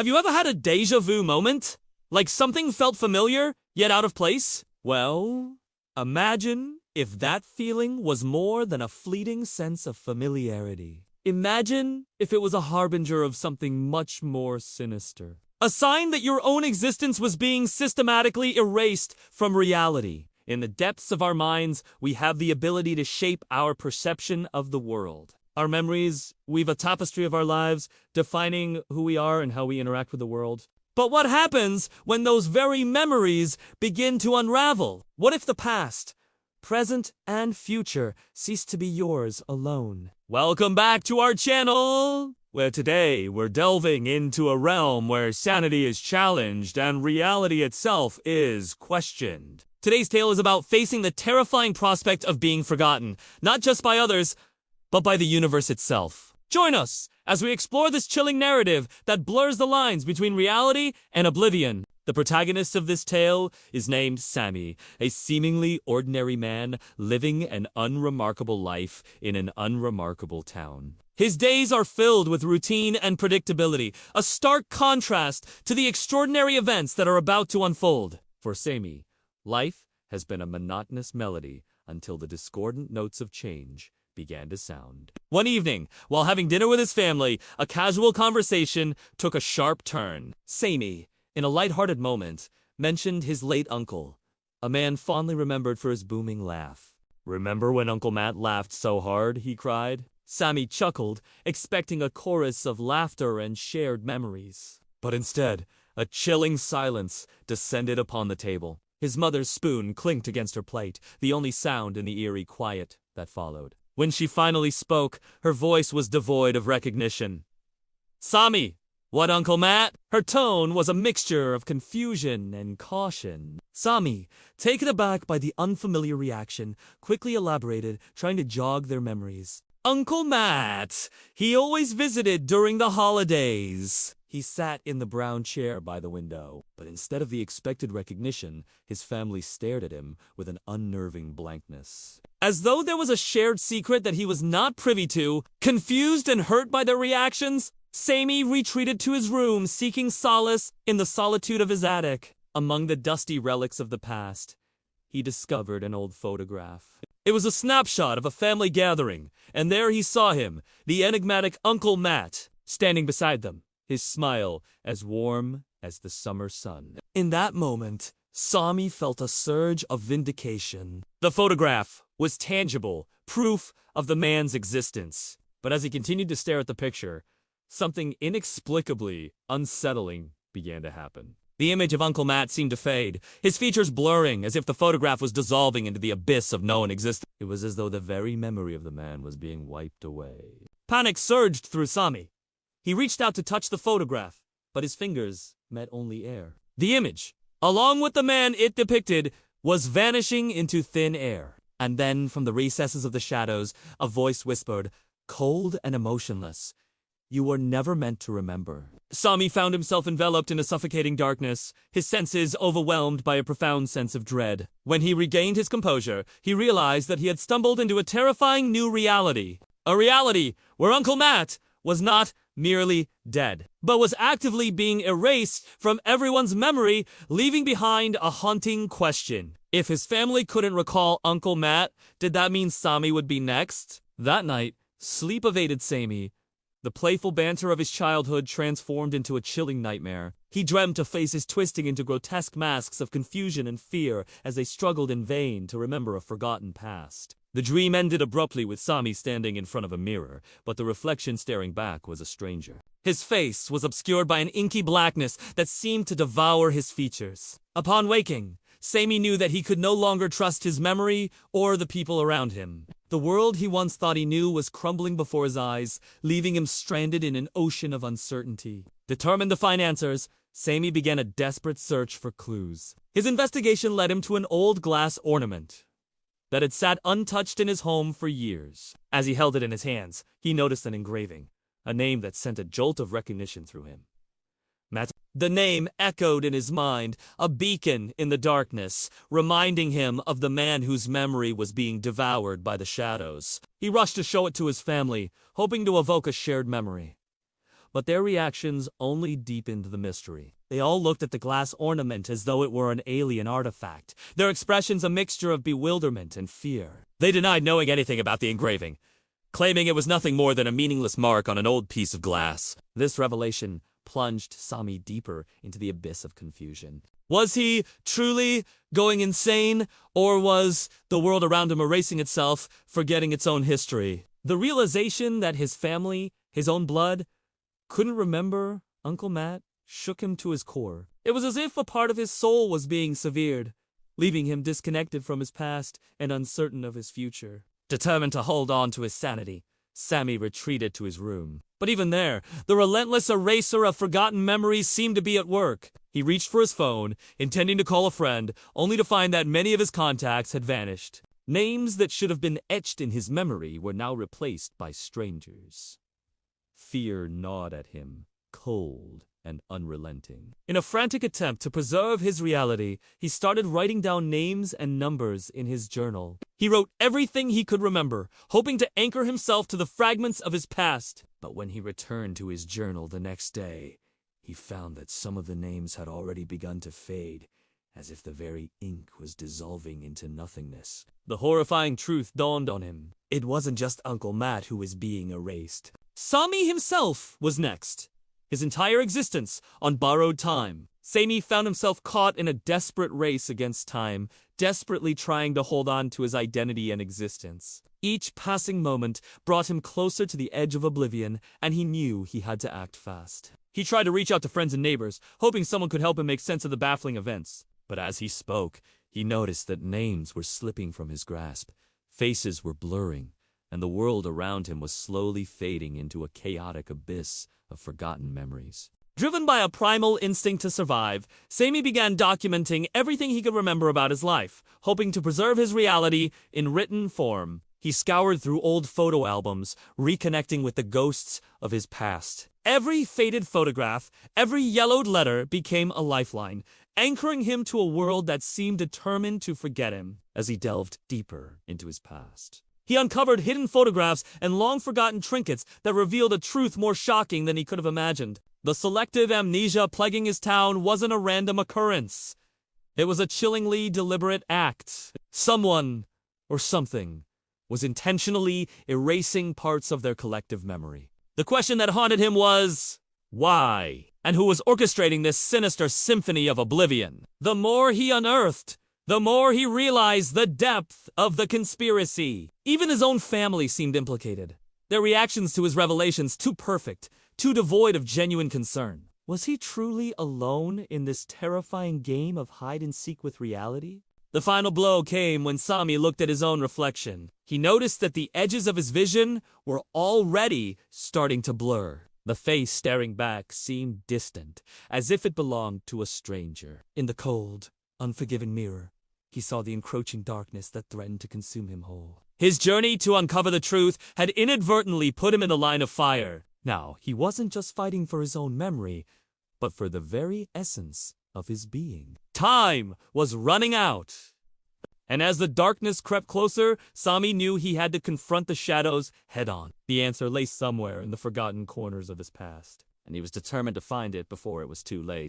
Have you ever had a déjà vu moment? Like something felt familiar, yet out of place? Well, imagine if that feeling was more than a fleeting sense of familiarity. Imagine if it was a harbinger of something much more sinister. A sign that your own existence was being systematically erased from reality. In the depths of our minds, we have the ability to shape our perception of the world. Our memories weave a tapestry of our lives, defining who we are and how we interact with the world. But what happens when those very memories begin to unravel? What if the past, present, and future cease to be yours alone? Welcome back to our channel, where today we're delving into a realm where sanity is challenged and reality itself is questioned. Today's tale is about facing the terrifying prospect of being forgotten, not just by others, but by the universe itself. Join us as we explore this chilling narrative that blurs the lines between reality and oblivion. The protagonist of this tale is named Sammy, a seemingly ordinary man living an unremarkable life in an unremarkable town. His days are filled with routine and predictability, a stark contrast to the extraordinary events that are about to unfold. For Sammy, life has been a monotonous melody until the discordant notes of change began to sound. One evening, while having dinner with his family, a casual conversation took a sharp turn. Sammy, in a light-hearted moment, mentioned his late uncle, a man fondly remembered for his booming laugh. "Remember when Uncle Matt laughed so hard?" he cried. Sammy chuckled, expecting a chorus of laughter and shared memories. But instead, a chilling silence descended upon the table. His mother's spoon clinked against her plate, the only sound in the eerie quiet that followed. When she finally spoke, her voice was devoid of recognition. "Sammy, what, Uncle Matt?" Her tone was a mixture of confusion and caution. Sammy, taken aback by the unfamiliar reaction, quickly elaborated, trying to jog their memories. "Uncle Matt, he always visited during the holidays." He sat in the brown chair by the window, but instead of the expected recognition, his family stared at him with an unnerving blankness. As though there was a shared secret that he was not privy to, confused and hurt by their reactions, Sammy retreated to his room, seeking solace in the solitude of his attic. Among the dusty relics of the past, he discovered an old photograph. It was a snapshot of a family gathering, and there he saw him, the enigmatic Uncle Matt, standing beside them, his smile as warm as the summer sun. In that moment, Sammy felt a surge of vindication. The photograph was tangible, proof of the man's existence. But as he continued to stare at the picture, something inexplicably unsettling began to happen. The image of Uncle Matt seemed to fade, his features blurring as if the photograph was dissolving into the abyss of known existence. It was as though the very memory of the man was being wiped away. Panic surged through Sammy. He reached out to touch the photograph, but his fingers met only air. The image, along with the man it depicted, was vanishing into thin air. And then, from the recesses of the shadows, a voice whispered, cold and emotionless, "You were never meant to remember." Sammy found himself enveloped in a suffocating darkness, his senses overwhelmed by a profound sense of dread. When he regained his composure, he realized that he had stumbled into a terrifying new reality. A reality where Uncle Matt was not merely dead, but was actively being erased from everyone's memory, leaving behind a haunting question. If his family couldn't recall Uncle Matt, did that mean Sammy would be next? That night, sleep evaded Sammy. The playful banter of his childhood transformed into a chilling nightmare. He dreamt of faces twisting into grotesque masks of confusion and fear as they struggled in vain to remember a forgotten past. The dream ended abruptly with Sammy standing in front of a mirror, but the reflection staring back was a stranger. His face was obscured by an inky blackness that seemed to devour his features. Upon waking, Sammy knew that he could no longer trust his memory or the people around him. The world he once thought he knew was crumbling before his eyes, leaving him stranded in an ocean of uncertainty. Determined to find answers, Sammy began a desperate search for clues. His investigation led him to an old glass ornament that had sat untouched in his home for years. As he held it in his hands, he noticed an engraving, a name that sent a jolt of recognition through him. Matt. The name echoed in his mind, a beacon in the darkness, reminding him of the man whose memory was being devoured by the shadows. He rushed to show it to his family, hoping to evoke a shared memory. but their reactions only deepened the mystery. They all looked at the glass ornament as though it were an alien artifact, their expressions a mixture of bewilderment and fear. They denied knowing anything about the engraving, claiming it was nothing more than a meaningless mark on an old piece of glass. This revelation plunged Sami deeper into the abyss of confusion. Was he truly going insane, or was the world around him erasing itself, forgetting its own history? The realization that his family, his own blood, couldn't remember Uncle Matt shook him to his core. It was as if a part of his soul was being severed, leaving him disconnected from his past and uncertain of his future. Determined to hold on to his sanity, Sami retreated to his room. But even there, the relentless eraser of forgotten memories seemed to be at work. He reached for his phone, intending to call a friend, only to find that many of his contacts had vanished. Names that should have been etched in his memory were now replaced by strangers. Fear gnawed at him, cold and unrelenting. In a frantic attempt to preserve his reality, he started writing down names and numbers in his journal. He wrote everything he could remember, hoping to anchor himself to the fragments of his past. But when he returned to his journal the next day, he found that some of the names had already begun to fade, as if the very ink was dissolving into nothingness. The horrifying truth dawned on him. It wasn't just Uncle Matt who was being erased. Sami himself was next. His entire existence on borrowed time. Sami found himself caught in a desperate race against time, desperately trying to hold on to his identity and existence. Each passing moment brought him closer to the edge of oblivion, and he knew he had to act fast. He tried to reach out to friends and neighbors, hoping someone could help him make sense of the baffling events. But as he spoke, he noticed that names were slipping from his grasp, faces were blurring, and the world around him was slowly fading into a chaotic abyss of forgotten memories. Driven by a primal instinct to survive, Sami began documenting everything he could remember about his life, hoping to preserve his reality in written form. He scoured through old photo albums, reconnecting with the ghosts of his past. Every faded photograph, every yellowed letter became a lifeline, anchoring him to a world that seemed determined to forget him. As he delved deeper into his past, he uncovered hidden photographs and long-forgotten trinkets that revealed a truth more shocking than he could have imagined. The selective amnesia plaguing his town wasn't a random occurrence. It was a chillingly deliberate act. Someone, or something, was intentionally erasing parts of their collective memory. The question that haunted him was, why? And who was orchestrating this sinister symphony of oblivion? The more he unearthed, the more he realized the depth of the conspiracy. Even his own family seemed implicated, their reactions to his revelations too perfect, too devoid of genuine concern. Was he truly alone in this terrifying game of hide-and-seek with reality? The final blow came when Sami looked at his own reflection. He noticed that the edges of his vision were already starting to blur. The face staring back seemed distant, as if it belonged to a stranger. In the cold, unforgiving mirror, he saw the encroaching darkness that threatened to consume him whole. His journey to uncover the truth had inadvertently put him in the line of fire. Now, he wasn't just fighting for his own memory, but for the very essence of his being. Time was running out. And as the darkness crept closer, Sami knew he had to confront the shadows head-on. The answer lay somewhere in the forgotten corners of his past, and he was determined to find it before it was too late.